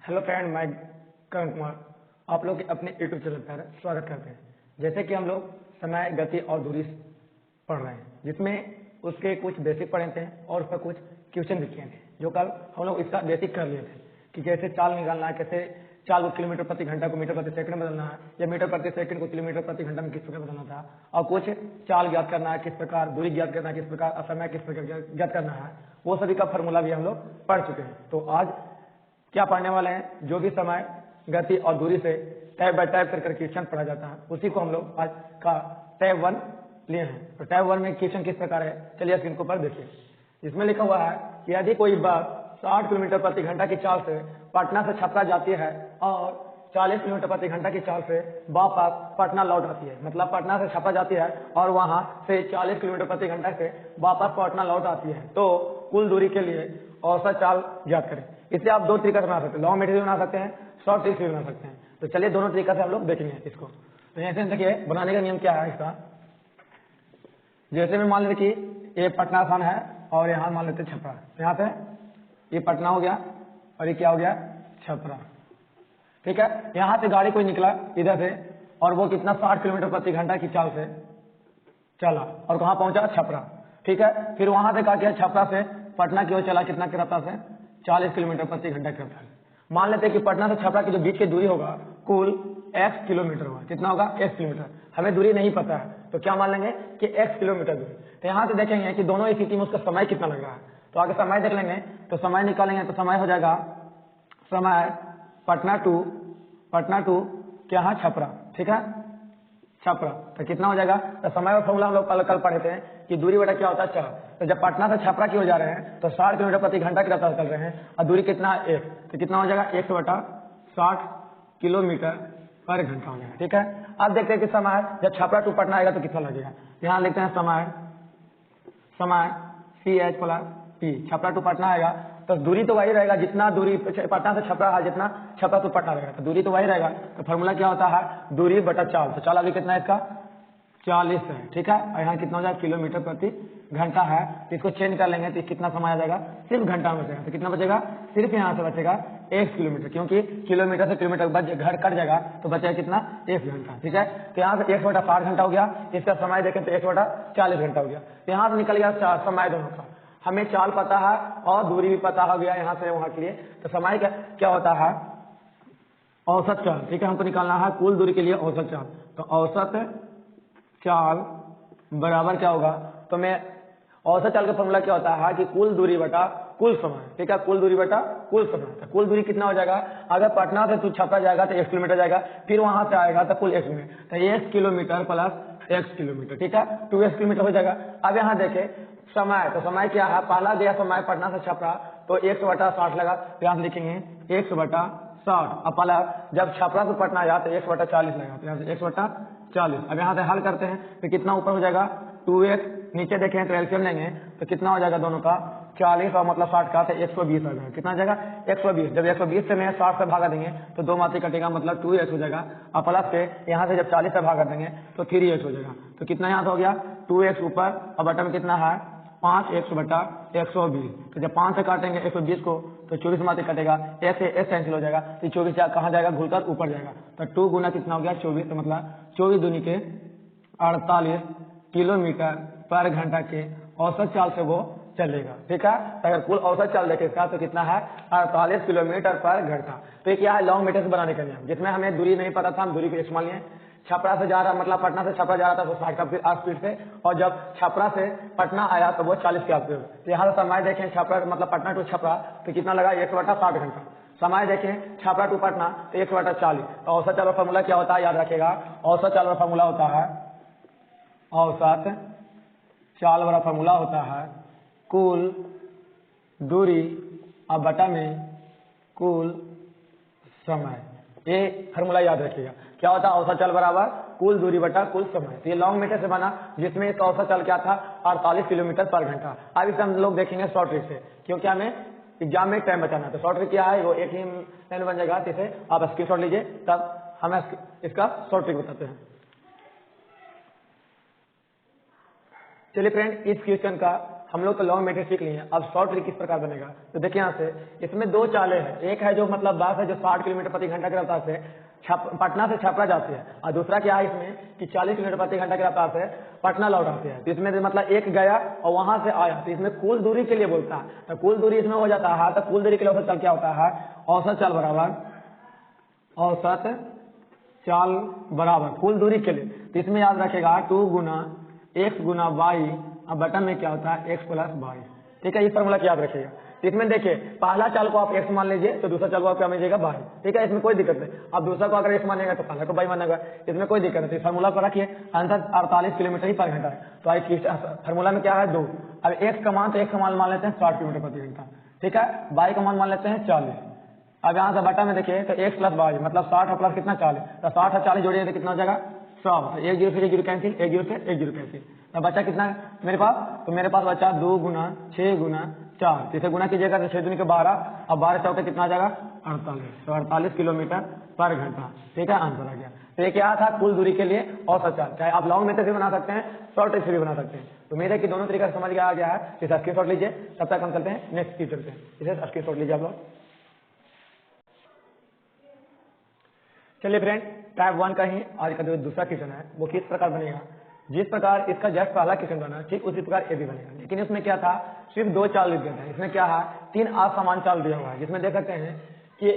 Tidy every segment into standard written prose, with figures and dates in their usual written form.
Hello friend, मैं करण कुमार आप लोग अपने यूट्यूब चैनल पर स्वागत करते हैं। जैसे कि हम लोग समय, गति और दूरी पढ़ रहे हैं, जिसमें उसके कुछ बेसिक पढ़े थे और उसका कुछ क्वेश्चन भी किए थे, जो कल हम लोग इसका बेसिक कर लिए थे कि कैसे चाल निकालना है, कैसे चाल को किलोमीटर प्रति घंटा को मीटर प्रति सेकंड में बदलना है, या मीटर प्रति सेकंड को किलोमीटर प्रति घंटा में किस प्रकार बदलना था, और कुछ चाल ज्ञात करना है किस प्रकार, दूरी ज्ञात करना है किस प्रकार, समय किस प्रकार ज्ञात करना है, वो सभी का फॉर्मूला भी हम लोग पढ़ चुके हैं। तो आज क्या पढ़ने वाले हैं, जो भी समय, गति और दूरी से टैब बाय टैब कर क्वेश्चन पढ़ा जाता है, उसी को हम लोग आज का टैब 1 लिए हैं। तो टैब 1 में क्वेश्चन किस प्रकार है, चलिए स्क्रीन के ऊपर देखिए। इसमें लिखा हुआ है कि यदि कोई बस 60 किलोमीटर प्रति घंटा की चाल से पटना से छपरा जाती है और 40 किलोमीटर प्रति घंटा की चाल से वापस पटना लौट आती है, मतलब पटना से छपरा जाती है और वहां से 40 किलोमीटर प्रति घंटा से वापस पटना लौट आती है, तो कुल दूरी के लिए औसत चाल ज्ञात करें। इसे आप दो तरीका से बना सकते हैं, लॉन्ग मेथड से बना सकते हैं, शॉर्ट ट्रिक से बना सकते हैं। तो चलिए दोनों तरीका से हम लोग देखेंगे इसको। तो ऐसे देखिए बनाने का नियम क्या है इसका। जैसे में मान लेते कि ये पटना स्थान है और यहाँ मान लेते छपरा, यहाँ से ये पटना हो गया और ये क्या हो गया, छपरा। ठीक है, यहाँ से गाड़ी कोई निकला इधर से और वो कितना 60 किलोमीटर प्रति घंटा की चाल से चला और कहाँ पहुंचा, छपरा। ठीक है, फिर वहां से क्या किया, छपरा से पटना की ओर चला, कितना की रफ्तार से, 40 किलोमीटर प्रति घंटा की रफ्तार से। मान लेते हैं कि पटना से छपरा की जो बीच की दूरी होगा कुल x किलोमीटर होगा। कितना होगा, x किलोमीटर। हमें दूरी नहीं पता है तो क्या मान लेंगे कि x किलोमीटर दूरी। तो यहाँ से देखेंगे कि दोनों स्थिति में उसका समय कितना लग रहा है, तो आगे समय देख लेंगे। तो समय निकालेंगे तो समय हो जाएगा, समय पटना टू क्या है, छपरा। ठीक है, छपरा। तो कितना हो जाएगा, तो समय का फॉर्मूला हम लोग कल पढ़े थे कि दूरी बटा क्या होता है, चाल। तो जब पटना से छपरा की ओर जा रहे हैं तो 60 किलोमीटर प्रति घंटा की रफ्तार चल रहे हैं और दूरी कितना है, 1। तो कितना हो जाएगा, 1/60 किलोमीटर पर घंटा हो जाएगा। ठीक है, अब देखते हैं कि समय जब छपरा टू पटना आएगा तो कितना लगेगा। यहाँ लिखते हैं समय CH plus P। Chhapra to Patna आएगा तो दूरी तो वही रहेगा, जितना दूरी पटना से छपरा है, जितना छपरा टू पटना रहेगा तो दूरी तो वही रहेगा। तो फॉर्मूला क्या होता है, दूरी बटा चाल। तो चाल अभी कितना है इसका, 40 है। ठीक है, और यहाँ कितना हो जाएगा, किलोमीटर प्रति घंटा है। तो इसको चेंज कर लेंगे तो कितना समय आ जाएगा, सिर्फ घंटा में बचेगा। तो कितना बचेगा, सिर्फ यहाँ से बचेगा 1 किलोमीटर, क्योंकि किलोमीटर से किलोमीटर घर कट जाएगा तो बचेगा कितना, 1 घंटा। ठीक है, तो यहाँ से 1/60 घंटा हो गया। इसका समय देखें तो 1/40 घंटा हो गया। तो यहाँ से निकल गया समय दोनों का। हमें चाल पता है और दूरी भी पता हो गया यहाँ से वहां के लिए। तो समय क्या होता है, औसत चाल। ठीक है, हमको निकालना है कुल दूरी के लिए औसत चाल। तो औसत चाल बराबर क्या होगा, तो मैं औसत चाल का फॉर्मूला क्या होता है कि कुल दूरी बटा कुल समय। ठीक है, कुल दूरी बटा कुल समय। तो कुल दूरी कितना हो जाएगा, अगर पटना से तू छपरा जाएगा तो 1 किलोमीटर जाएगा, फिर वहां से आएगा तो कुल 1 किलोमीटर, तो 1 किलोमीटर प्लस x किलोमीटर। ठीक है, 2x किलोमीटर हो जाएगा। अब यहाँ देखे समय, तो समय क्या है, पहला दिया समय पटना से छपरा तो 1/60 लगा। तो यहाँ से लिखेंगे 1/60। अब पहला जब छपरा से पटना आया तो 1/40 लगा, तो यहाँ से 1/40। अब यहाँ से हल करते हैं तो कितना ऊपर हो जाएगा, 2x। नीचे देखें तो एलसीएम लेंगे तो कितना हो जाएगा दोनों का, 40 और मतलब 60 का, तो 120 आ जाएगा। कितना आ जाएगा, 120। जब 120 से मैं 60 से भागा देंगे तो 2 मात्रा कटेगा, मतलब 2x हो जाएगा। और प्लस पे यहाँ से जब 40 से भागा देंगे तो 3x हो जाएगा। तो कितना यहाँ से हो गया, 2x ऊपर और बटन में कितना है, 5x/120। तो जब 5 से काटेंगे 120 को तो 24 मात्रा कटेगा, s से s कैंसिल हो जाएगा। तो 24 कहाँ जाएगा, घुलकर ऊपर जाएगा। तो 2 गुना कितना हो गया, 24। तो मतलब 24 दूनी के 48 किलोमीटर पर घंटा के औसत चाल से वो चलेगा। ठीक है, अगर कुल औसत चाल देखेगा तो कितना है, 48 किलोमीटर पर घंटा। तो ये क्या है, लॉन्ग मीटर से बनाने का नियम, जिसमें हमें दूरी नहीं पता था, हम दूरी को इस्तेमाल लिए। छपरा से जा रहा, मतलब पटना से छपरा जा रहा था तो 60 की स्पीड से, और जब छपरा से पटना आया तो वो 40 की स्पीड। तो यहाँ से समय देखें, छपरा मतलब पटना टू छपरा तो कितना लगा, 1/60 घंटा। समय देखें छपरा टू पटना तो 1/40। तो औसत चाल का फॉर्मूला क्या होता है, याद रखेगा, औसत चाल का फॉर्मूला होता है, औसत चाल वाला फॉर्मूला होता है कुल दूरी और बटा में कुल समय। ये फॉर्मूला याद रखिएगा, क्या होता है, औसत चाल बराबर कुल दूरी बटा कुल समय। तो ये लॉन्ग मीटर से बना, जिसमें इसका औसत चाल क्या था, 48 किलोमीटर पर घंटा। अब इसे हम लोग देखेंगे शॉर्ट ट्रिक से, क्योंकि हमें एग्जाम में टाइम बचाना है। तो शॉर्ट ट्रिक क्या है, वो एक ही लाइन बन जाएगा। इसे आप स्क्रीनशॉट लीजिए, तब हम इसका शॉर्ट ट्रिक बताते हैं। चलिए फ्रेंड, इस क्वेश्चन का हम लोग तो लॉन्ग मेथड सीख लिए हैं। अब शॉर्ट ट्री किस प्रकार बनेगा, तो देखिए यहाँ से इसमें दो चालें हैं, एक है जो मतलब बस है जो 60 किलोमीटर प्रति घंटा की रफ्तार से पटना से छपरा जाती है, और दूसरा क्या है इसमें कि 40 किलोमीटर प्रति घंटा की रफ्तार से पटना लौट आती है। तो इसमें मतलब एक गया और वहां से आया, तो इसमें कुल दूरी के लिए बोलता है, तो कुल दूरी इसमें हो जाता है। तो कुल दूरी के लिए औसत चाल क्या होता है, औसत चाल बराबर औसत चाल बराबर कुल दूरी के लिए। तो इसमें याद रखेगा 2 गुना x गुना वाई, अब बटन में क्या होता है x प्लस वाई। ठीक है, इस फॉर्मूला की याद रखिएगा। तो इसमें देखिए पहला चाल को आप x मान लीजिए तो दूसरा चाल को आप क्या मानिएगा y। ठीक है, इसमें कोई दिक्कत नहीं। अब दूसरा को अगर x मानेगा तो पहला को y मानेगा, इसमें कोई दिक्कत नहीं। फॉर्मूला को रखिए, आंसर 48 किलोमीटर ही पर घंटा है। तो आई फॉर्मूला में क्या है 2। अब x का मान तो x का मान लेते हैं 60 किलोमीटर प्रति घंटा। ठीक है, y का मान लेते हैं 40। अब यहाँ से बटा में देखिए तो x प्लस वाई मतलब 60 और प्लस कितना 40, तो 60 और 40 जोड़िए तो कितना हो जाएगा 100। एक जीरो से एक जीरो कैंसिल, एक जीरो से एक जीरो कैंसिल। तो बचा कितना मेरे पास, तो मेरे पास बचा 2 गुना 6 गुना 4, इसे गुना कीजिएगा तो 6 दूनी के 12, अब 12 चौके कितना आ जाएगा 48, तो 48 किलोमीटर पर घंटा। ठीक है, आंसर आ गया। तो ये क्या था कुल दूरी के लिए औसत चाल। चाहे आप लॉन्ग मेथड से बना सकते हैं, शॉर्ट से भी बना सकते हैं। तो उम्मीद है कि दोनों तरीका समझ आ गया है। इसे स्क्रीनशॉट लीजिए, तब तक हम चलते हैं नेक्स्ट की चलते हैं। इसे स्क्रीनशॉट लीजिए आप लोग। चलिए फ्रेंड, टाइप 1 का ही आज का जो दूसरा क्वेश्चन है वो किस प्रकार बनेगा। जिस प्रकार इसका जस्ट पहला क्वेश्चन बना ठीक उसी प्रकार ये भी बनेगा, लेकिन इसमें क्या था सिर्फ 2 चाल दिया था। इसमें क्या है 3 असमान चाल दिया हुआ है, जिसमें देख सकते हैं कि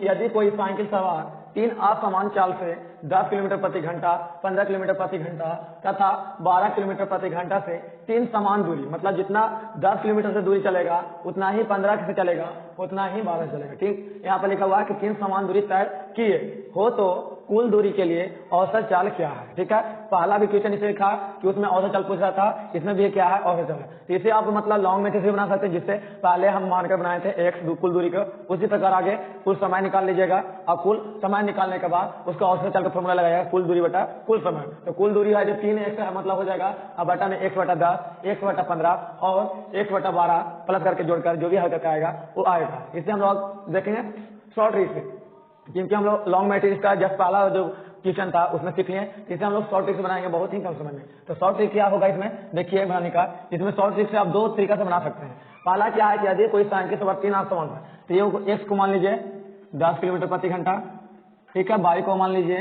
यदि कोई साइकिल सवार 3 असमान चाल से 10 किलोमीटर प्रति घंटा, 15 किलोमीटर प्रति घंटा तथा 12 किलोमीटर प्रति घंटा से 3 समान दूरी, मतलब जितना 10 किलोमीटर से दूरी चलेगा उतना ही 15 से चलेगा, उतना ही 12 चलेगा। ठीक, यहाँ पर लिखा हुआ है कि 3 समान दूरी तय किए हो तो कुल दूरी के लिए औसत चाल क्या है। ठीक है, पहला भी क्वेश्चन इसे लिखा कि उसमें औसत चाल पूछ रहा था, इसमें भी क्या है औसत चाल। तो इसे आप मतलब लॉन्ग मेथड से बना सकते हैं, जिससे पहले हम मानकर बनाए थे x कुल दूरी को, उसी प्रकार आगे कुल समय निकाल लीजिएगा और कुल समय निकालने के बाद उसका औसत चाल का फॉर्मूला लगाएगा कुल दूरी बटा कुल समय। तो कुल दूरी है जो 3x है मतलब हो जाएगा, अब बटा में x बटा 10, x बटा 15 और x बटा 12 प्लस करके जोड़कर जो भी हरकत आएगा वो आएगा। इससे हम लोग देखेंगे शॉर्ट ट्रिक से, क्योंकि हम लोग लॉन्ग मेथड का जस्ट पहला जो क्वेश्चन था उसमें सीख लिए, इसे हम लोग शॉर्ट ट्रिक से बनाएंगे बहुत ही कम समय में। तो शॉर्ट ट्रिक क्या होगा इसमें देखिए बनाने का, इसमें शॉर्ट ट्रिक से आप 2 तरीका से बना सकते हैं। पहला क्या है कि यदि कोई साइकिल सवार 3 असमान है तो ये x को मान लीजिए 10 किलोमीटर प्रति घंटा, ठीक है, y को मान लीजिए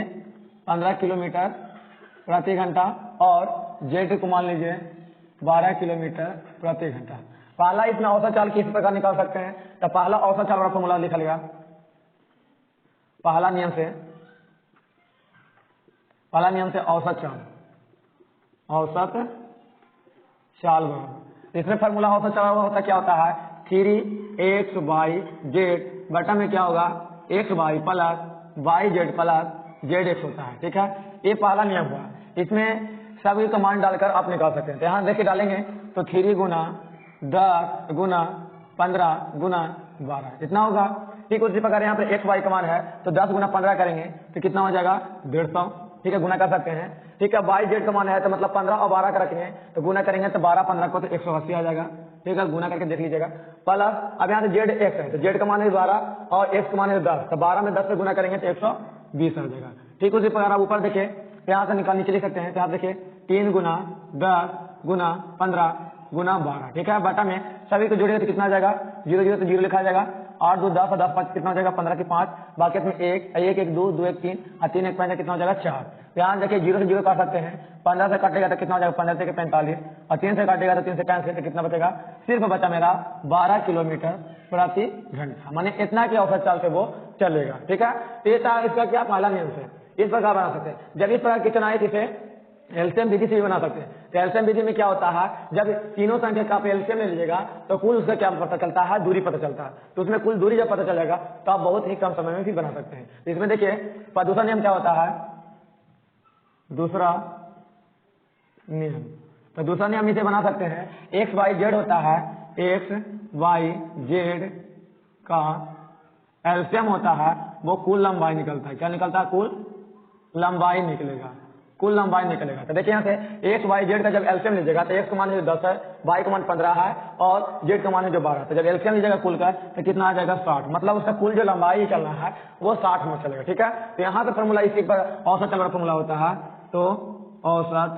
15 किलोमीटर प्रति घंटा और z को मान लीजिए 12 किलोमीटर प्रति घंटा। पहला इसमें औसत चाल किस प्रकार निकाल सकते हैं, तो पहला औसत चाल वाला फॉर्मूला लिखा लिया पहला नियम से औसत चाल बराबर, इसमें फॉर्मूला औसत चाल होता क्या होता है 3xyz बटा में क्या होगा xy plus yz plus zx होता है। ठीक है, ये पहला नियम हुआ। इसमें सभी का मान डालकर आप निकाल सकते हैं। तो यहाँ देखिए डालेंगे तो 3 गुना 10 गुना 15 गुना 12 इतना होगा। ठीक, उसी प्रकार यहाँ पे xy का मान है तो 10 गुना 15 करेंगे तो कितना हो जाएगा 150। ठीक है, गुना कर सकते हैं। ठीक है, yz का मान है तो मतलब 15 और 12 का रखेंगे तो गुना करेंगे तो 12 15 को तो 180 आ जाएगा। ठीक है, गुना करके देख लीजिएगा। प्लस अब यहाँ से zx है तो z का मान है 12 और x का मान है 10, तो 12 में 10 से गुना करेंगे तो 120 आ जाएगा। ठीक, उसी प्रकार आप ऊपर देखिए यहाँ से निकाल नीचे लिख सकते हैं। तो आप देखिए 3 गुना 10 गुना 15 गुना 12। ठीक है, बटा में सभी को जोड़िए तो कितना आ जाएगा 0 0 तो 0 लिखा जाएगा, 8 2 10 और 10 5 कितना हो जाएगा 15 की 5, बाकी इसमें 1 1 1 2 2 1 3 और 3 1 5 कितना हो जाएगा 4। यहाँ देखिए 0 से 0 काट सकते हैं, 15 से काटेगा तो कितना हो जाएगा 15 से 45 और 3 से काटेगा तो 3 से कैंसिल तो कितना बचेगा, सिर्फ बचा मेरा 12 किलोमीटर प्रति घंटा, माने इतना की औसत चाल से वो चलेगा। ठीक है, तो ये था इसका क्या पहला नियम से इस प्रकार बना सकते हैं। जब इस प्रकार क्वेश्चन आए इसे एलसीएम विधि से भी बना सकते हैं। तो एलसीएम विधि में क्या होता है जब तीनों संख्या का आप एलसीएम ले लीजिएगा तो कुल उसका क्या पता चलता है दूरी पता चलता है। तो उसमें कुल दूरी जब पता चलेगा तो आप बहुत ही कम समय में भी बना सकते हैं। तो इसमें देखिए दूसरा नियम क्या होता है, दूसरा नियम, तो दूसरा नियम इसे बना सकते हैं एक्स वाई जेड होता है, एक्स वाई जेड का एलसीएम होता है वो कुल लंबाई निकलता है। क्या निकलता है, कुल लंबाई निकलेगा, कुल लंबाई निकलेगा। तो देखिए यहाँ से एक्स वाई जेड का जब एलसीएम लीजिएगा तो एक्स का मान है 10 है, वाई का मान 15 है और जेड का मान है जो 12। तो जब एलसीएम लीजिएगा कुल का तो कितना आ जाएगा 60, मतलब उसका कुल जो लंबाई चलना है वो 60 में चलेगा। ठीक है, तो यहाँ पे फॉर्मूला इसी पर औसत फॉर्मूला होता है, तो औसत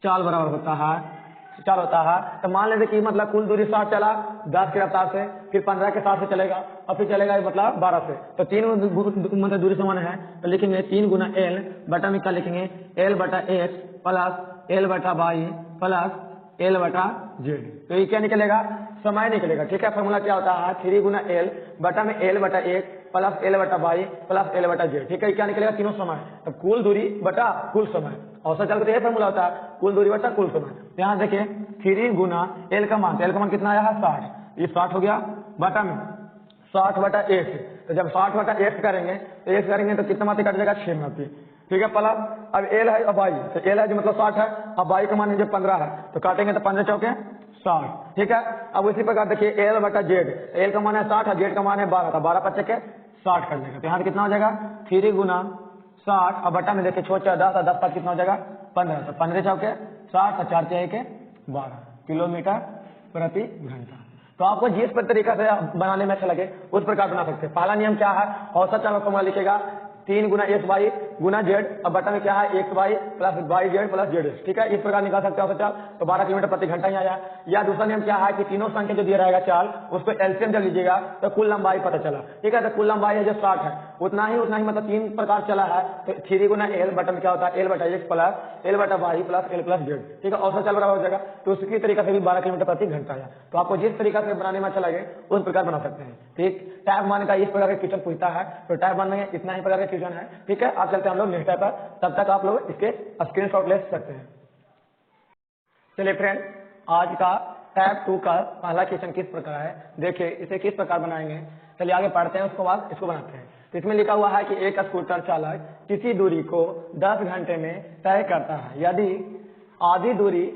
चाल बराबर होता है चाल होता है, तो मान लेते कि मतलब कुल दूरी 60 चला 10 की रफ्तार से, फिर 15 के साथ से चलेगा और फिर चलेगा मतलब 12 से, तो तीन मतलब दूरी समान है, तो लिखेंगे 3 गुना एल बटा में क्या लिखेंगे एल बटा एक्स प्लस एल बटा वाई प्लस एल बटा जेड। तो ये क्या निकलेगा समय निकलेगा। ठीक है, फॉर्मूला क्या होता है 3 गुना एल बटा में एल बटा एक प्लस एल बटा वाई प्लस एल बटा जेड। ठीक है, क्या निकलेगा तीनों समय, तो कुल दूरी बटा कुल समय। औसत चाल का यह फॉर्मूला होता है कुल दूरी बटा कुल समय। यहाँ देखिए 3 गुना एल का मान, एल का मान कितना आया है 60, ये 60 हो गया बटा में 60 बटा एक, तो जब 60 बटा एक करेंगे तो एक करेंगे तो कितना मात्रा कट जाएगा 6 मात्रा। ठीक है, प्लस अब एल है अब वाई, तो एल है जो मतलब 60 है, अब वाई का मान जो 15 है, तो काटेंगे तो 15 चौके 60। ठीक है, अब उसी प्रकार देखिए एल बटा जेड, एल का मान है 60 है, जेड का मान है 12, तो 12 पच्चे के 60 कर देगा। तो यहाँ कितना हो जाएगा 3 गुना 60, अब बटा में देखिए छोड़ 10 और 10 पर कितना हो जाएगा 15, तो 15 चौके 60 और 4 के 12 किलोमीटर प्रति घंटा। तो आपको जिस तरीका से बनाने में अच्छा लगे उस प्रकार बना सकते हैं। पहला नियम क्या है, औसत चाल का फॉर्मूला लिखेगा 3 गुना एक्स वाई गुना जेड, अब बटा में क्या है x y plus y z plus z. ठीक है, इस प्रकार निकाल सकते हो औसत चाल, तो 12 किलोमीटर प्रति घंटा ही आया। या दूसरा नियम क्या है कि तीनों संख्या जो दिया रहेगा चाल उसको एलसीएम जब लीजिएगा तो कुल लंबाई पता चला। ठीक है, तो कुल लंबाई है जो 60 है, उतना ही मतलब 3 प्रकार चला है, तो 3 गुना एल बटा में क्या होता है एल बटा एक्स प्लस एल बटा y plus l plus z. ठीक है, औसत चाल बराबर हो जाएगा, तो उसकी तरीका से भी 12 किलोमीटर प्रति घंटा आया। तो आपको जिस तरीका से बनाने में अच्छा लगे उस प्रकार बना सकते हैं। ठीक, टैब मान का इस प्रकार का क्वेश्चन पूछता है, तो टैब मान में इतना ही प्रकार का क्वेश्चन है। ठीक है, आप चलते हैं हम लोग नेक्स्ट टाइप पर, तब तक आप लोग इसके स्क्रीनशॉट ले सकते हैं। चलिए फ्रेंड, आज का टैब 2 का पहला क्वेश्चन किस प्रकार है देखिए, इसे किस प्रकार बनाएंगे। चलिए आगे पढ़ते हैं, उसके बाद इसको बनाते हैं। तो इसमें लिखा हुआ है कि एक स्कूटर चालक किसी दूरी को 10 घंटे में तय करता है, यदि आधी दूरी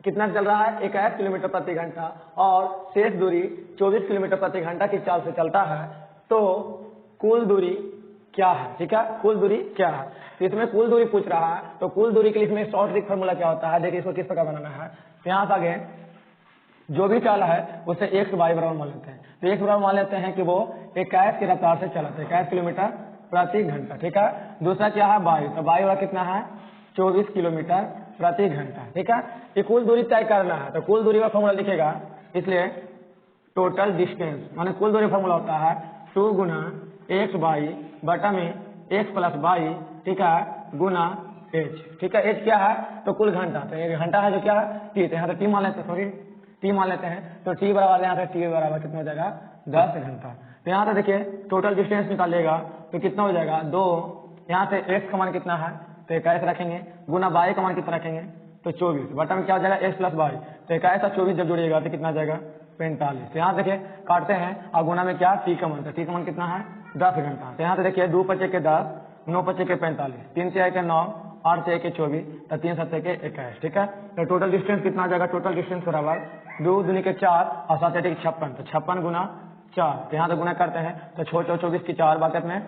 कितना चल रहा है 21 किलोमीटर प्रति घंटा और शेष दूरी 24 किलोमीटर प्रति घंटा की चाल से चलता है, तो कुल दूरी क्या है। ठीक है, कुल दूरी क्या है, तो इसमें कुल दूरी पूछ रहा है, तो कुल दूरी के लिए इसमें शॉर्ट ट्रिक फॉर्मूला क्या होता है देखिए, इसको किस प्रकार बनाना है। तो यहाँ से आगे जो भी चाल है उसे एक्स वाई बराबर मान लेते हैं, तो एक्स बराबर मान लेते हैं कि वो 21 की रफ्तार से चलाते हैं 21 किलोमीटर प्रति घंटा। ठीक है, दूसरा क्या है वाई, तो वाई वाला कितना है 24 किलोमीटर प्रति घंटा। ठीक है, ये कुल दूरी तय करना है, तो कुल दूरी का फॉर्मूला लिखेगा, इसलिए टोटल डिस्टेंस माने कुल दूरी फॉर्मूला होता है 2 गुना एक्स वाई बटा में एक्स प्लस वाई। ठीक है, गुना एच। ठीक है, एच क्या है तो कुल घंटा, तो एक घंटा है जो क्या है टी, तो यहाँ से टी मान लेते हैं, सॉरी टी मान लेते हैं, तो टी बराबर यहाँ से टी बराबर कितना हो जाएगा 10 घंटा। तो यहाँ से देखिए टोटल डिस्टेंस निकालिएगा तो कितना हो जाएगा 2, यहाँ से एक्स का मान कितना है तो 21 रखेंगे, गुना वाई का मान कितना रखेंगे तो 24, बटा में क्या हो जाएगा एक्स प्लस वाई, तो 21 और 24 जब जोड़िएगा तो कितना जाएगा 45। तो यहाँ देखिए काटते हैं और गुना में क्या टी का मान, तो टी का मान कितना है 10 घंटा। तो यहाँ से देखिए 2 पचे के 10, 9 पचे के 45, 3 से के 9, 8 से के 24, तो 3 7 के 21। ठीक है, तो टोटल डिस्टेंस कितना आ जाएगा, टोटल डिस्टेंस बराबर 2 दूनी के 4 और 7 के 56, तो 56 गुना 4। तो यहाँ से गुना करते हैं तो 6 24 की 4 बाकत में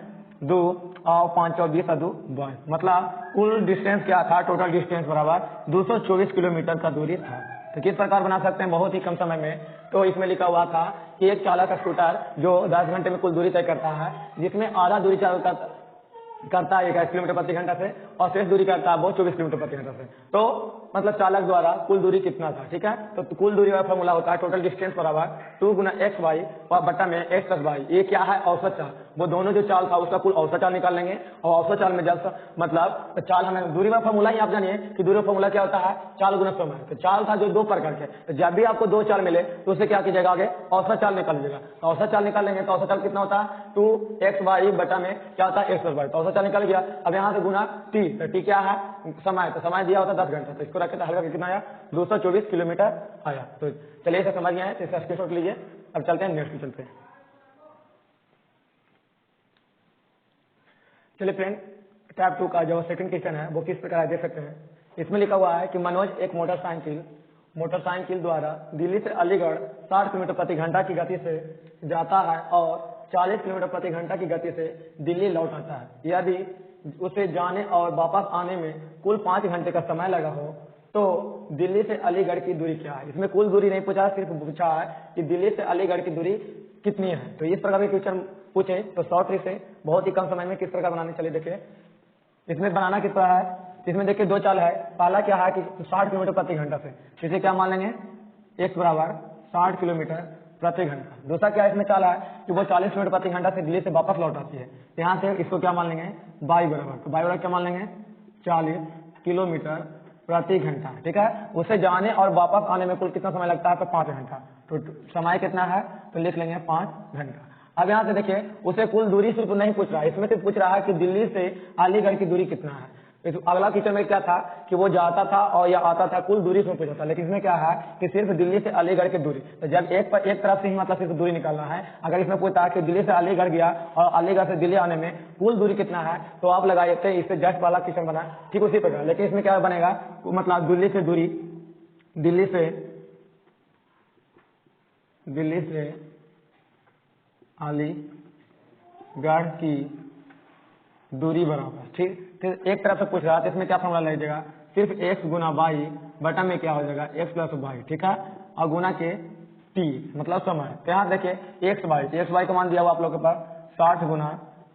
2 और 5 और 20 और 2 22, मतलब कुल डिस्टेंस क्या था टोटल डिस्टेंस बराबर 224 किलोमीटर का दूरी था। तो किस प्रकार बना सकते हैं बहुत ही कम समय में, तो इसमें लिखा हुआ था कि एक चालक स्कूटर जो 10 घंटे में कुल दूरी तय करता है, जिसमें आधा दूरी करता है 21 किलोमीटर प्रति घंटा से और शेष दूरी करता है वो 24 किलोमीटर प्रति घंटा से, तो मतलब चालक द्वारा कुल दूरी कितना था। ठीक है, तो कुल दूरी का फॉर्मूला होता है टोटल डिस्टेंस बराबर 2 गुना एक्स वाई बटा में एक्स प्लस वाई। ये क्या है औसत चाल, वो दोनों जो चाल था उसका कुल औसत चाल निकाल लेंगे, और औसत चाल में जब मतलब तो चाल हमें दूरी का फॉर्मूला ही आप जानिए कि दूरी का फॉर्मूला क्या होता है चाल गुना समय। तो चाल था जो 2 प्रकार के, तो जब भी आपको 2 चाल मिले तो उससे क्या कीजिएगा आगे औसत चाल निकाल लीजिएगा। तो औसत चाल निकाल लेंगे तो औसत चाल कितना होता है 2 एक्स वाई बटा में क्या होता है एक्स प्लस वाई, तो औसत चाल निकल गया। अब यहाँ से गुना टी, तो टी क्या है समय, तो समय दिया होता है 10 घंटा, तो इसको रखे तो हल्का कितना आया 224 किलोमीटर आया। तो चलिए इसे समझ गए, इसका स्क्रीनशॉट लीजिए। अब चलते हैं नेक्स्ट पे चलते हैं। चलिए फ्रेंड, टैब 2 का जो सेकंड क्वेश्चन है वो किस प्रकार देख सकते हैं। इसमें लिखा हुआ है कि मनोज एक मोटरसाइकिल द्वारा दिल्ली से अलीगढ़ 60 किलोमीटर प्रति घंटा की गति से जाता है और 40 किलोमीटर प्रति घंटा की गति से दिल्ली लौट आता है। यदि उसे जाने और वापस आने में कुल 5 घंटे का समय लगा हो तो दिल्ली से अलीगढ़ की दूरी क्या है। इसमें कुल दूरी नहीं पूछा, सिर्फ पूछा है कि दिल्ली से अलीगढ़ की दूरी कितनी है। तो इस प्रकार के क्वेश्चन पूछे तो शॉर्ट ट्रिक से बहुत ही कम समय में किस प्रकार बनाने, चलिए देखिए। इसमें बनाना किस तरह है, इसमें देखिए दो चाल है, पहला क्या है कि 60 किलोमीटर प्रति घंटा से, इसे क्या मान लेंगे x बराबर 60 किलोमीटर प्रति घंटा। दूसरा क्या इसमें चाल है कि वो 40 किलोमीटर प्रति घंटा से दिल्ली से वापस लौट आती है, यहाँ से इसको क्या मान लेंगे y बराबर, तो y बराबर क्या मान लेंगे 40 किलोमीटर प्रति घंटा। ठीक है, उसे जाने और वापस आने में कुल कितना समय लगता है, तो 5 घंटा। तो समय कितना है, तो लिख लेंगे 5 घंटा। अब यहाँ से देखिए उसे कुल दूरी सिर्फ नहीं पूछ रहा है, इसमें सिर्फ पूछ रहा है कि दिल्ली से अलीगढ़ की दूरी कितना है। इस अगला क्वेश्चन में क्या था कि वो जाता था और या आता था, कुल दूरी इसमें पूछा था, लेकिन इसमें क्या है कि सिर्फ दिल्ली से अलीगढ़ की दूरी। तो जब एक तरफ से ही मतलब सिर्फ दूरी निकालना है, अगर इसमें पूछता है कि दिल्ली से अलीगढ़ गया और अलीगढ़ से दिल्ली आने में कुल दूरी कितना है, तो आप लगाए थे इससे जस्ट वाला क्वेश्चन बना ठीक उसी प्रकार। लेकिन इसमें क्या बनेगा, मतलब दिल्ली से दूरी, दिल्ली से अलीगढ़ की दूरी बराबर, ठीक। फिर एक तरफ से पूछ रहा है, इसमें क्या फॉर्मूला लगेगा, सिर्फ x गुना वाई बटा में क्या हो जाएगा x प्लस वाई, ठीक है, और गुना के t मतलब समय। तो यहाँ देखिए x वाई का मान दिया हुआ आप लोग के पास 60 गुना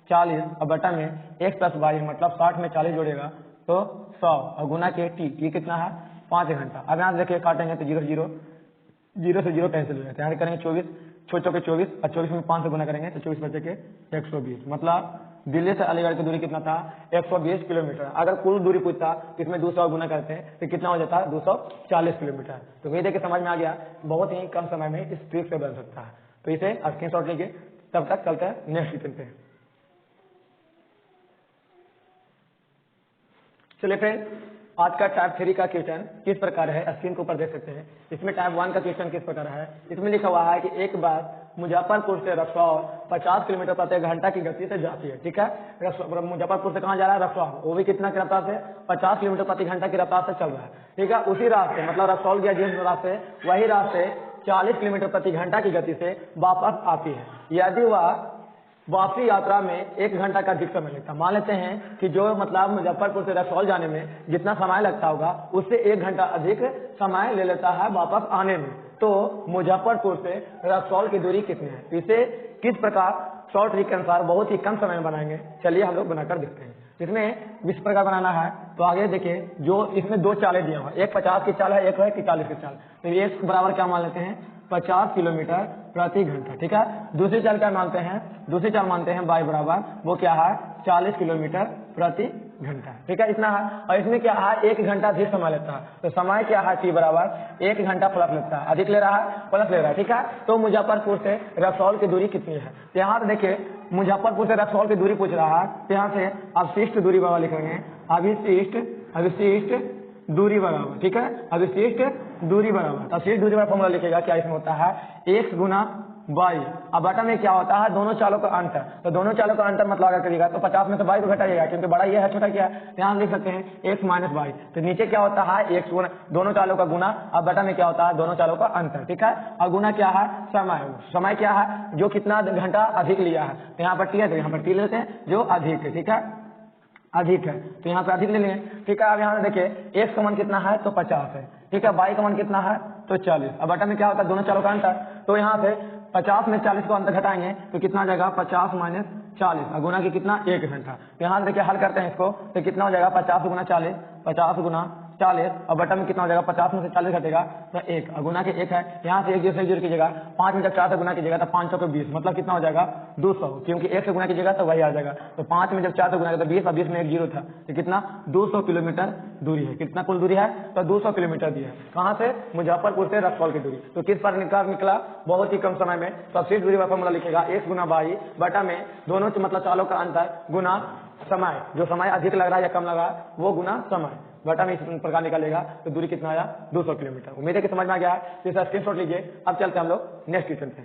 40 और बटा में x प्लस वाई मतलब 60 में 40 जोड़ेगा तो 100 और गुना के t कितना है 5 घंटा। अब यहाँ देखिए काटेंगे तो 0 से 0 कैंसिल हो जाता है, यहाँ करेंगे 24 छोटे के 24 और 24 में 5 से गुना करेंगे तो 24 बचे के 120, मतलब दिल्ली से अलीगढ़ की दूरी कितना था 120 किलोमीटर। अगर कुल दूरी पूछता तो इसमें 200 गुना करते हैं तो कितना हो जाता है 240 किलोमीटर। तो वही देखिए समझ में आ गया, बहुत ही कम समय में इस ट्रिक से बन सकता है। तो इसे स्क्रीनशॉट लीजिए, तब तक चलते हैं नेक्स्ट क्वेश्चन पे। चलिए फ्रेंड, आज का टाइप 3 का क्वेश्चन किस प्रकार है, स्क्रीन के ऊपर देख सकते हैं। इसमें टाइप 1 का क्वेश्चन किस प्रकार है, इसमें लिखा हुआ है कि एक बार मुजफ्फरपुर से रक्सौल 50 किलोमीटर प्रति घंटा की गति से जाती है, ठीक है। मुजफ्फरपुर से कहाँ जा रहा है, रक्सौल, वो भी कितना की रफ्तार से 50 किलोमीटर प्रति घंटा की रफ्तार से चल रहा है, ठीक है। उसी रास्ते मतलब रक्सौल गया जिस रास्ते, वही रास्ते 40 किलोमीटर प्रति घंटा की गति से वापस आती है। यदि वह वापसी यात्रा में 1 घंटा का अधिक समय लगता, मान लेते हैं कि जो मतलब मुजफ्फरपुर से रक्सौल जाने में जितना समय लगता होगा उससे 1 घंटा अधिक समय ले लेता है वापस आने में, तो मुजफ्फरपुर से रक्सौल की दूरी कितनी है। इसे किस प्रकार शॉर्ट ट्रिक के अनुसार बहुत ही कम समय में बनाएंगे, चलिए हम लोग बनाकर देखते हैं। इसमें इस प्रकार बनाना है, तो आगे देखिए जो इसमें दो चालें दिया हुआ, एक 50 की चाल है, एक है 40 की चाल। तो ये बराबर क्या मान लेते हैं 50 किलोमीटर प्रति घंटा, ठीक है। दूसरी चाल क्या मानते हैं, दूसरी चाल मानते हैं y बराबर, वो क्या है 40 किलोमीटर प्रति घंटा, ठीक है, इतना है। और इसमें क्या है 1 घंटा अधिक समय लेता है, तो समय क्या है t बराबर 1 घंटा प्लस लेता है, अधिक ले रहा है प्लस ले रहा है, ठीक है। तो मुजफ्फरपुर से रक्सौल की दूरी कितनी है, तो यहाँ से देखिए मुजफ्फरपुर से रक्सौल की दूरी पूछ रहा है, तो यहाँ से अवशिष्ट दूरी बराबर लिखेंगे, अवशिष्ट दूरी बराबर, ठीक है, अवशिष्ट दूरी बराबर। अवशिष्ट दूरी बराबर फॉर्मूला लिखेगा, क्या इसमें होता है x गुना y, अब बटा में क्या होता है दोनों चालों का अंतर, तो दोनों चालों का अंतर मतलब अगर करिएगा तो 50 में से y को घटाइएगा, क्योंकि बड़ा ये है छोटा क्या है, यहाँ लिख सकते हैं x माइनस वाई। तो नीचे क्या होता है x गुना दोनों चालों का गुना, अब बटा में क्या होता है दोनों चालों का अंतर, ठीक है। और गुना क्या है समय क्या है जो कितना घंटा अधिक लिया है, तो यहाँ पर t है तो यहाँ पर t लेते हैं जो अधिक है, ठीक है, अधिक है तो यहाँ पे अधिक ले लेंगे, ठीक है। अब यहाँ देखिए x का मान कितना है तो 50 है, ठीक है, y का मान कितना है तो 40, अब बटा में क्या होता है दोनों चालों का अंतर, तो यहाँ से 50 में 40 को अंतर घटाएंगे तो कितना आ जाएगा 50 माइनस 40 और गुना की कितना 1 घंटा। तो यहाँ देखिए हल करते हैं इसको, तो कितना हो जाएगा 50 गुना 40, 50 गुना 40 और बटा में कितना हो जाएगा 50 में से 40 घटेगा तो 1 और गुना के 1 है, यहाँ से 1 जीरो कीजिएगा, 5 में जब 4 से गुना कीजिएगा तो 5 को 20, मतलब कितना हो जाएगा 200, क्योंकि 1 से गुना कीजिएगा तो वही आ जाएगा। तो 5 में जब 4 से गुना तो 20 और 20 में 1 जीरो था, तो कितना 200 किलोमीटर दूरी है। कितना कुल दूरी है तो 200 किलोमीटर दी है, कहाँ से मुजफ्फरपुर से रक्सौल की दूरी। तो किस पर निकला बहुत ही कम समय में, तो अवशिष्ट दूरी का फॉर्मूला लिखेगा x गुना वाई बटा में दोनों मतलब चालों का अंतर गुना समय, जो समय अधिक लग रहा है या कम लग रहा है वो गुना समय, बटा में इस प्रकार निकालेगा तो दूरी कितना आया 200 किलोमीटर। उम्मीद है कि समझ में आ गया है, तो इसका स्क्रीनशॉट लीजिए। अब चलते हैं हम लोग नेक्स्ट क्वेश्चन पे।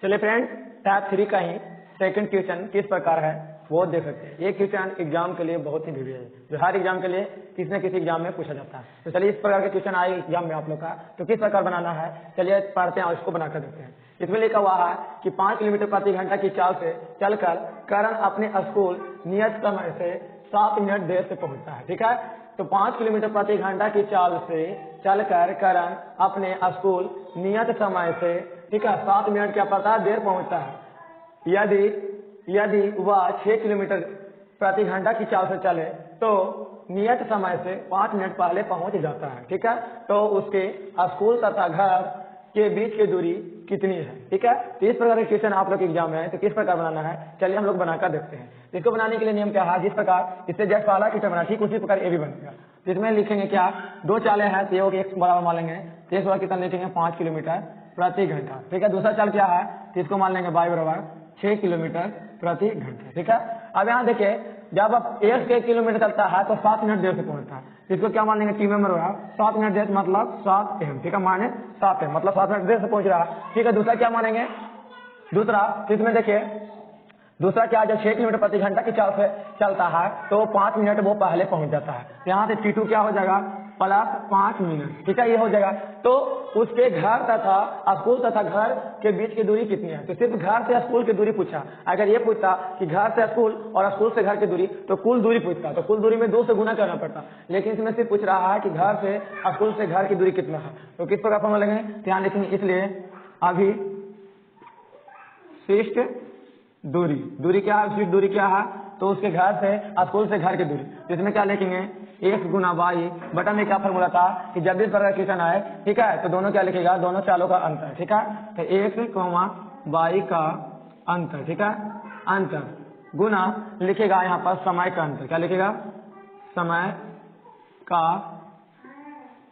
चलिए फ्रेंड, टाइप 3 का ही सेकंड क्वेश्चन किस प्रकार है वो देख सकते हैं। ये क्वेश्चन एग्जाम के लिए बहुत ही जरूरी है, जो हर एग्जाम के लिए किसी न किसी एग्जाम में पूछा जाता है। तो चलिए इस प्रकार के क्वेश्चन आए एग्जाम में आप लोग का, तो किस प्रकार बनाना है चलिए पढ़ते हैं और इसको बनाकर देखते हैं। इसमें लिखा हुआ है कि 5 किलोमीटर प्रति घंटा की चाल से चलकर करण अपने स्कूल नियत समय से 7 मिनट देर से पहुंचता है, ठीक है। तो 5 किलोमीटर प्रति घंटा की चाल से चलकर करण अपने स्कूल नियत समय से, ठीक है, 7 मिनट क्या पता देर पहुंचता है। यदि वह 6 किलोमीटर प्रति घंटा की चाल से चले तो नियत समय से 5 मिनट पहले पहुंच जाता है। ठीक है, तो उसके स्कूल तथा घर के बीच की दूरी कितनी है। ठीक है, तो इस प्रकार के क्वेश्चन आप लोग एग्जाम में है तो किस प्रकार बनाना है, चलिए हम लोग बनाकर देखते हैं। इसको बनाने के लिए नियम क्या है, जिस प्रकार इससे जस्ट पहला क्वेश्चन बना ठीक उसी प्रकार ये भी बनेगा। इसमें लिखेंगे क्या, 2 चालें हैं तो ये एक बराबर मान लेंगे, तो इस बार कितना लिखेंगे 5 किलोमीटर प्रति घंटा। ठीक है, दूसरा चाल क्या है तो इसको मान लेंगे y बराबर 6 किलोमीटर प्रति घंटा। ठीक है, अब यहाँ देखिए जब अब 1 किलोमीटर चलता है तो 7 मिनट देर से पहुंचता है, इसको क्या मान लेंगे टी में होगा 7 मिनट देर मतलब 7 m। ठीक है, माने 7 m मतलब 7 मिनट देर से पहुंच रहा है। ठीक है, दूसरा क्या मानेंगे, दूसरा इसमें देखिए दूसरा क्या, जब 6 किलोमीटर प्रति घंटा की चाल से चलता है तो 5 मिनट वो पहले पहुंच जाता है। यहाँ से T2 क्या हो जाएगा प्लस 5 मिनट। ठीक है, ये हो जाएगा। तो उसके घर तथा स्कूल तथा घर के बीच की दूरी कितनी है, तो सिर्फ घर से स्कूल की दूरी पूछा। अगर ये पूछता कि घर से स्कूल और स्कूल से घर की दूरी तो कुल दूरी पूछता, तो कुल दूरी में 2 से गुना करना पड़ता। लेकिन इसमें सिर्फ पूछ रहा है कि घर से स्कूल से घर की दूरी कितना है, तो किस प्रकार फॉर्मूला लेंगे, ध्यान लिखेंगे। इसलिए अभी शिष्ट दूरी क्या है, शिष्ट दूरी क्या है, तो उसके घर से स्कूल से घर की दूरी, जिसमें क्या लिखेंगे 1 गुना वाई बटा में क्या फॉर्मूला था कि जब भी इस प्रकार क्वेश्चन आए, ठीक है, तो दोनों क्या लिखेगा, दोनों चालों का अंतर। ठीक है, तो 1 वाई का अंतर। ठीक है, अंतर गुना लिखेगा यहाँ पर समय का अंतर, क्या लिखेगा समय का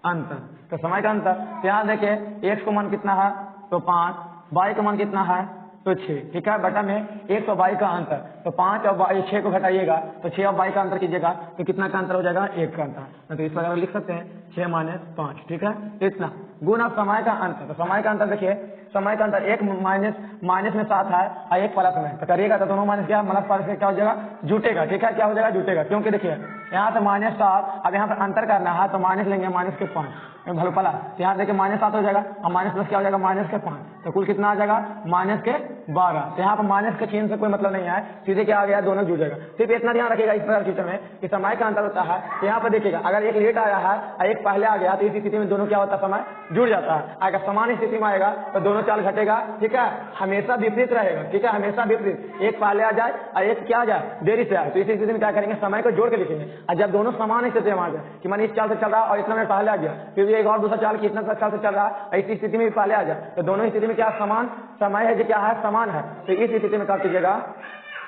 अंतर। तो समय का अंतर, तो यहाँ देखिए x का मान कितना है तो 5, y का मान कितना है तो 6। ठीक है, बटा में 1 और y का अंतर, तो 5 और 6 को घटाइएगा तो 6 और y का अंतर कीजिएगा तो कितना का अंतर हो जाएगा 1 का अंतर। तो इस प्रकार लिख सकते हैं 6 माइनस 5। ठीक है, इतना गुना समय का अंतर। तो समय का अंतर देखिए, समय का अंतर 1 माइनस में 7 है और 1 प्लस में, तो करिएगा तो दोनों माइनस क्या प्लस प्लस क्या हो जाएगा जुटेगा। ठीक है, क्या हो जाएगा जुटेगा, क्योंकि देखिए यहाँ से -7, अब यहाँ पर अंतर करना है तो माइनस लेंगे माइनस के 5 भलो प्लस, तो यहाँ देखिए -7 हो जाएगा और माइनस प्लस क्या हो जाएगा माइनस के 5, तो कुल कितना आ जाएगा माइनस के 12। तो यहाँ पर माइनस के चिन्ह से कोई मतलब नहीं है, सीधे क्या आ गया दोनों जुड़ जाएगा। सिर्फ इतना ध्यान रखिएगा इस प्रकार क्वेश्चन में कि समय का अंतर होता है, तो यहाँ पर देखिएगा अगर एक लेट आया है और एक पहले आ गया तो इस स्थिति में दोनों क्या होता है समय जुड़ जाता है। अगर समान स्थिति में आएगा तो दोनों चाल घटेगा। ठीक है, हमेशा विपरीत रहेगा। ठीक है, हमेशा विपरीत, एक पहले आ जाए और एक क्या आ जाए देरी से आए, तो इस स्थिति में क्या करेंगे समय को जोड़ के लिखेंगे। और जब दोनों समान स्थिति में आ जाए कि मैंने इस चाल से चल रहा और इतना मिनट पहले आ गया, फिर भी एक और दूसरा चाल कितना चाल से चल रहा है इस स्थिति में भी पहले आ जाए, तो दोनों स्थिति में क्या समान समय है जो क्या है समान है, तो इस स्थिति में क्या कीजिएगा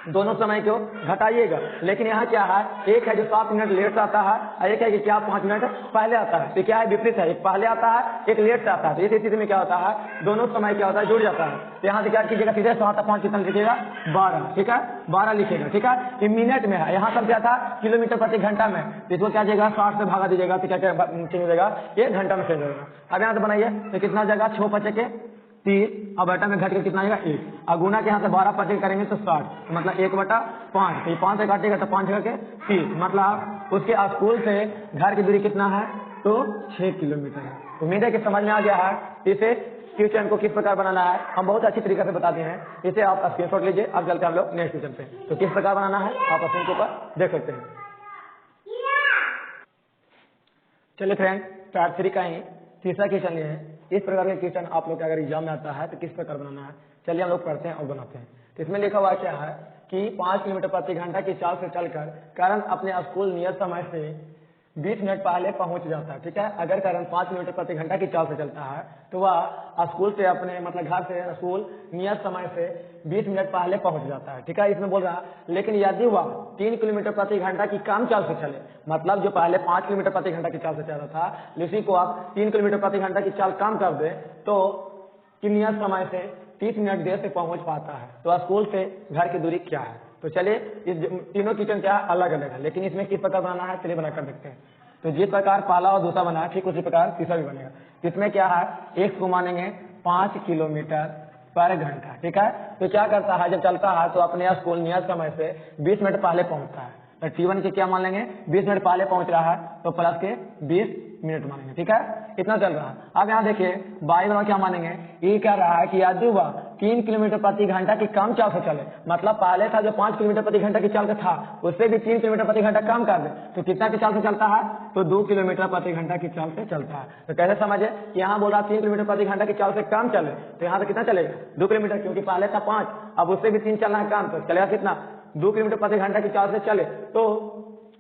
दोनों समय को घटाइएगा। लेकिन यहाँ क्या है, एक है जो 7 मिनट लेट से आता है और एक है कि क्या 5 मिनट पहले आता है, तो क्या है विपरीत है, एक पहले आता है एक लेट से आता है। तो इस स्थिति में क्या होता है दोनों समय क्या होता है जुड़ जाता है। तो यहाँ से क्या कीजिएगा सीधे 7 और 5 कितना लिखिएगा 12। ठीक है, 12 लिखिएगा। ठीक है, ये मिनट में है, यहाँ सब क्या था किलोमीटर प्रति घंटा में, तो इसको क्या जाएगा 60 से भागा दीजिएगा तो क्या चेंज हो जाएगा 1 घंटा में चेंज होगा। अब यहाँ से बनाइए तो कितना हो जाएगा 6 5 के 30 और बटा में घट के कितना आएगा 1, और गुना के यहाँ से 12 5 करेंगे तो 60, मतलब 1/5, तो ये 5 से काटेगा तो 5 के 30, मतलब उसके स्कूल से घर की दूरी कितना है तो 6 किलोमीटर है। उम्मीद है कि समझ में आ गया है। इसे क्वेश्चन को किस प्रकार बनाना है हम बहुत अच्छी तरीके से बताते हैं, इसे आप स्क्रीनशॉट लीजिए। अब चलते हैं हम लोग नेक्स्ट क्वेश्चन पे, तो किस प्रकार बनाना है आप स्क्रीन के ऊपर देख सकते हैं। चलिए फ्रेंड, पार्ट 3 का ही तीसरा क्वेश्चन लिए है। इस प्रकार का क्वेश्चन आप लोग के अगर एग्जाम में आता है तो किस प्रकार बनाना है, चलिए हम लोग पढ़ते हैं और बनाते हैं। तो इसमें लिखा हुआ क्या है कि 5 किलोमीटर प्रति घंटा की चाल से चलकर करण अपने स्कूल नियत समय से 20 मिनट पहले पहुंच जाता है। ठीक है, अगर करण 5 किलोमीटर प्रति घंटा की चाल से चलता है तो वह स्कूल से अपने मतलब घर से स्कूल नियत समय से 20 मिनट पहले पहुंच जाता है। ठीक है, इसमें बोल रहा है लेकिन यदि वह 3 किलोमीटर प्रति घंटा की कम चाल से चले, मतलब जो पहले 5 किलोमीटर प्रति घंटा की चाल से चल रहा था इसी को आप 3 किलोमीटर प्रति घंटा की चाल कम कर दे तो नियत समय से 30 मिनट देर से पहुंच पाता है। तो स्कूल से घर की दूरी क्या है, तो चलिए इस तीनों क्वेश्चन क्या अलग अलग है, लेकिन इसमें किस प्रकार बनाना है चलिए बनाकर देखते हैं। तो जिस प्रकार पहला और दूसरा बना है ठीक उसी प्रकार तीसरा भी बनेगा। इसमें क्या है एक को मानेंगे 5 किलोमीटर पर घंटा। ठीक है, तो क्या करता है जब चलता है तो अपने स्कूल नियत समय से 20 मिनट पहले पहुंचता है, तो T1 के क्या मान लेंगे 20 मिनट पहले पहुंच रहा है तो प्लस के 20 मिनट मानेंगे। ठीक है, इतना चल रहा है। अब यहाँ देखिए बाई वाला क्या मानेंगे, ये कह रहा है कि यदि वह 3 किलोमीटर प्रति घंटा की कम चाल से चले, मतलब पहले था जो 5 किलोमीटर प्रति घंटा की चाल से था उससे भी 3 किलोमीटर प्रति घंटा कम कर दे तो कितना की चाल से चलता है तो 2 किलोमीटर प्रति घंटा की चाल से चलता है। तो कैसे समझे कि यहाँ बोला 3 किलोमीटर प्रति घंटा की चाल से कम चले तो यहाँ से कितना चलेगा 2 किलोमीटर, क्योंकि पहले था 5 अब उससे भी 3 चलना है कम, तो चलेगा कितना 2 किलोमीटर प्रति घंटा की चाल से चले तो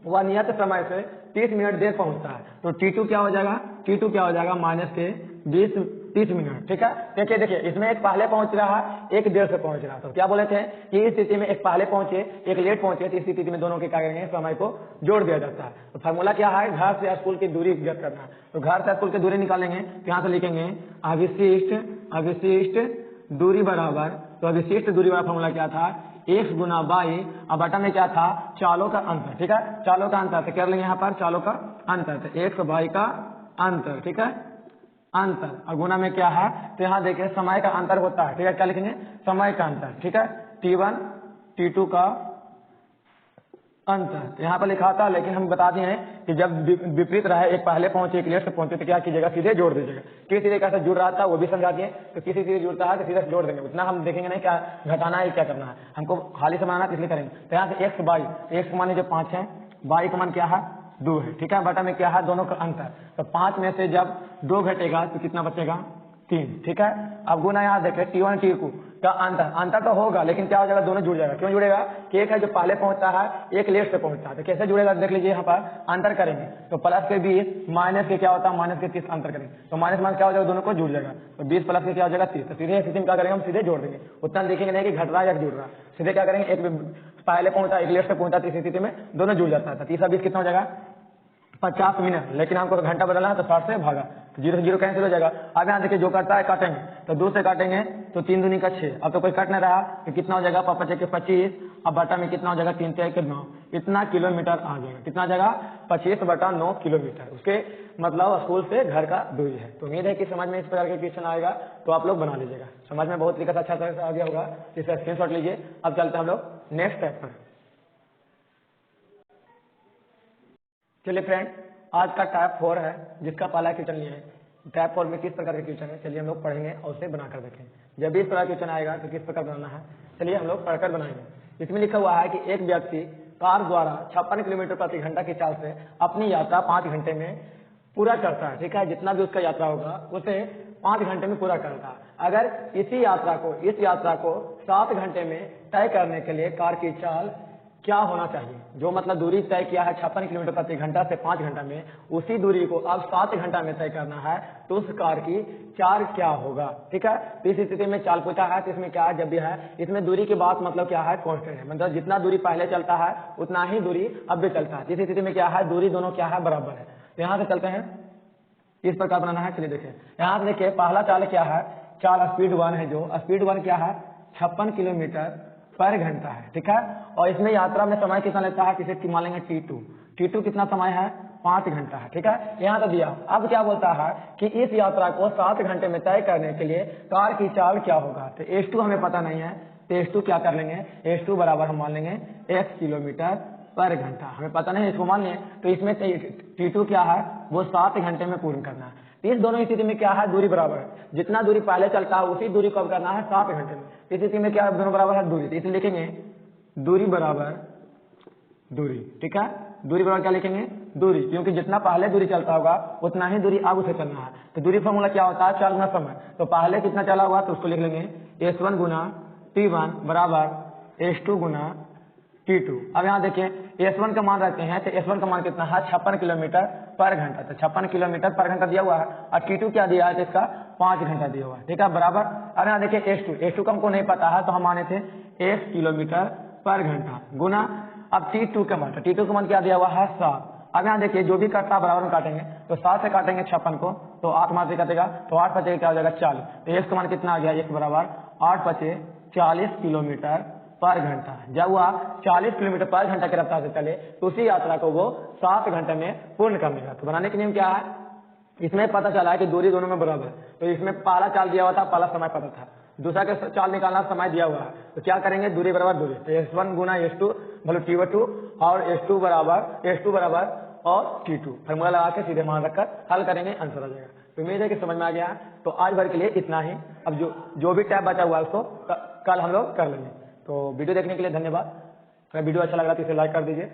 वह नियत समय से 30 मिनट देर पहुंचता है। तो T2 क्या हो जाएगा, T2 क्या हो जाएगा माइनस के 30 मिनट। ठीक है, देखिए देखिए इसमें एक पहले पहुंच रहा है, एक देर से पहुंच रहा है। तो क्या बोले थे कि इस स्थिति में एक पहले पहुंचे एक लेट पहुंचे, तो इस स्थिति में दोनों के क्या करेंगे, समय को जोड़ दिया जाता है। तो फार्मूला क्या है, घर से स्कूल की दूरी ज्ञात करना है। तो घर से स्कूल की दूरी निकालेंगे तो यहाँ से लिखेंगे अविशिष्ट दूरी बराबर, तो अविशिष्ट दूरी वाला फॉर्मूला क्या था, x गुना बाई, अब बटा में क्या था, चालों का अंतर। ठीक है, चालों का अंतर, तो कर लेंगे यहाँ पर चालों का अंतर, तो x बाई का अंतर। ठीक है, अंतर, और गुना में क्या है, तो यहाँ देखिए समय का अंतर होता है। ठीक है, क्या लिखेंगे, समय का अंतर। ठीक है, T1 T2 का अंतर, तो यहाँ पर लिखा था, लेकिन हम बता दिए हैं कि जब विपरीत रहे, एक पहले पहुंचे एक लेट से पहुंचे, तो क्या कीजिएगा, सीधे जोड़ दीजिएगा। किस तरीके से जुड़ रहा था वो भी समझा दिए, तो किसी चीज जुड़ता है तो सीधे जोड़ देंगे, उतना हम देखेंगे नहीं क्या घटाना है क्या करना है, हमको खाली से बनाना है इसलिए करेंगे। तो यहाँ से x बाई, x का मान जो 5 है, बाई का मान क्या है 2 है। ठीक है, बटा में क्या है, दोनों का अंतर, तो 5 में से जब 2 घटेगा तो कितना बचेगा, 3। ठीक है, अब गुना यहाँ देखें T1 T2 का अंतर तो होगा, लेकिन क्या हो जाएगा, दोनों जुड़ जाएगा। क्यों जुड़ेगा, कि एक है जो पहले पहुंचता है, एक लेट से पहुंचता है, तो कैसे जुड़ेगा देख लीजिए, यहाँ पर अंतर करेंगे तो प्लस के 20 माइनस के क्या होता है, माइनस के 30 अंतर करेंगे तो माइनस माइनस क्या हो जाएगा, दोनों को जुड़ जाएगा। तो 20 प्लस के क्या हो जाएगा 30, तो सीधे स्थिति में क्या करेंगे, हम सीधे जोड़ देंगे, उतना देखेंगे नहीं कि घट रहा है या जुड़ रहा है, सीधे क्या करेंगे, एक पहले पहुंचा एक लेट से पहुंचा, तो इस स्थिति में दोनों जुड़ जाता है। 30 20 कितना हो जाएगा, 50 मिनट, लेकिन हमको घंटा बदलना है तो 60 से भागा, तो 0 से 0 कैंसिल हो जाएगा। अब यहाँ देखिए जो करता है काटेंगे, तो 2 से काटेंगे तो 3 दूनी का 6, अब तो कोई कट नहीं रहा, तो कितना हो जाएगा, 5 के 25, अब बटा में कितना हो जाएगा, 3 के 9, इतना किलोमीटर आ जाएगा। कितना आ जाएगा, 25/9 किलोमीटर, उसके मतलब स्कूल से घर का दूरी है। तो उम्मीद है कि समझ में इस प्रकार के क्वेश्चन आएगा तो आप लोग बना लीजिएगा, समझ में बहुत तरीके से अच्छा तरह से आ गया होगा, इसका स्क्रीनशॉट लीजिए। अब चलते हैं हम लोग नेक्स्ट स्टेप पर। चलिए फ्रेंड, आज का टाइप 4 है, जिसका पहला क्वेश्चन लिए है। टाइप 4 में किस प्रकार के क्वेश्चन है, चलिए हम लोग पढ़ेंगे और उसे बनाकर देखें। जब भी इस प्रकार क्वेश्चन आएगा तो किस प्रकार बनाना है, चलिए हम लोग पढ़कर बनाएंगे। इसमें लिखा हुआ है कि एक व्यक्ति कार द्वारा 56 किलोमीटर प्रति घंटा की चाल से अपनी यात्रा 5 घंटे में पूरा करता है। ठीक है, जितना भी उसका यात्रा होगा उसे 5 घंटे में पूरा करता है। अगर इस यात्रा को 7 घंटे में तय करने के लिए कार की चाल क्या होना चाहिए, जो मतलब दूरी तय किया है 56 किलोमीटर प्रति घंटा से 5 घंटा में, उसी दूरी को अब 7 घंटा में तय करना है, तो उस कार की चाल क्या होगा। ठीक है, तो इस स्थिति में चाल पूछा है, तो इसमें क्या है, जब भी है इसमें दूरी की बात मतलब क्या है, कांस्टेंट है, मतलब जितना दूरी पहले चलता है उतना ही दूरी अब भी चलता है। इस स्थिति में क्या है, दूरी दोनों क्या है, बराबर है। तो यहाँ से चलते हैं, इस प्रकार बनाना है। चलिए देखिए, यहाँ से देखिए पहला चाल क्या है, चाल स्पीड 1 है, जो स्पीड 1 क्या है, 56 किलोमीटर पर घंटा है। ठीक है, और इसमें यात्रा में समय कितना लेता है, किसे मान लेंगे T2 कितना समय है, 5 घंटा है। ठीक है, यहाँ तो दिया। अब क्या बोलता है कि इस यात्रा को 7 घंटे में तय करने के लिए कार की चाल क्या होगा। तो S2 हमें पता नहीं है, तो S2 क्या कर लेंगे, S2 बराबर हम मान लेंगे x किलोमीटर पर घंटा, हमें पता नहीं, इसको मान लें। तो इसमें T2 क्या है, वो 7 घंटे में पूर्ण करना है। इस दोनों स्थिति में क्या है, दूरी बराबर है, जितना दूरी पहले चलता है उसी दूरी को अब करना है 7 घंटे में। इस स्थिति में क्या है, दोनों बराबर है दूरी, तो इसे लिखेंगे दूरी बराबर दूरी। ठीक है, दूरी बराबर क्या लिखेंगे, दूरी, क्योंकि जितना पहले दूरी चलता होगा उतना ही दूरी अब उसे चलना है। तो दूरी फॉर्मूला क्या होता है, चाल गुना समय। तो पहले कितना चला होगा तो उसको लिख लेंगे S1 गुना T1 बराबर S2 गुना T2। अब यहाँ देखिए S1 का मान रखते हैं, तो S1 का मान कितना है, 56 किलोमीटर पर घंटा, तो 56 किलोमीटर पर घंटा दिया हुआ है, और T2 क्या दिया है, तो इसका 5 घंटा दिया हुआ है। ठीक है, बराबर। अब यहाँ देखिए S2 का हमको नहीं पता है, तो हम माने थे x किलोमीटर पर घंटा गुना अब T2 का मान, T2 का मान क्या दिया हुआ है, 7। अब यहाँ देखिए जो भी कटता बराबर में काटेंगे, तो 7 से काटेंगे 56 को, तो 8 मार से कटेगा, तो 8 बचे क्या हो जाएगा 40। तो x का मान कितना आ गया, x बराबर 8 बचे 40 किलोमीटर पर घंटा। जब वह 40 किलोमीटर पर घंटा की रफ्तार से चले तो उसी यात्रा को वो 7 घंटे में पूर्ण कर लेगा। तो बनाने के नियम क्या है, इसमें पता चला है कि दूरी दोनों में बराबर, तो इसमें पहला चाल दिया हुआ था, पहला समय पता था, दूसरा के चाल निकालना समय दिया हुआ है, तो क्या करेंगे, दूरी बराबर दूरी, तो S1 गुना S2 मतलब T2 और S2 बराबर और T2 फॉर्मूला लगा के सीधे मान रखकर हल करेंगे, आंसर आ जाएगा। तो उम्मीद है कि समझ में आ गया। तो आज भर के लिए इतना ही। अब जो भी टैब बचा हुआ है उसको कल हम लोग कर लेंगे। तो वीडियो देखने के लिए धन्यवाद। अगर वीडियो अच्छा लग रहा है तो इसे लाइक कर दीजिए।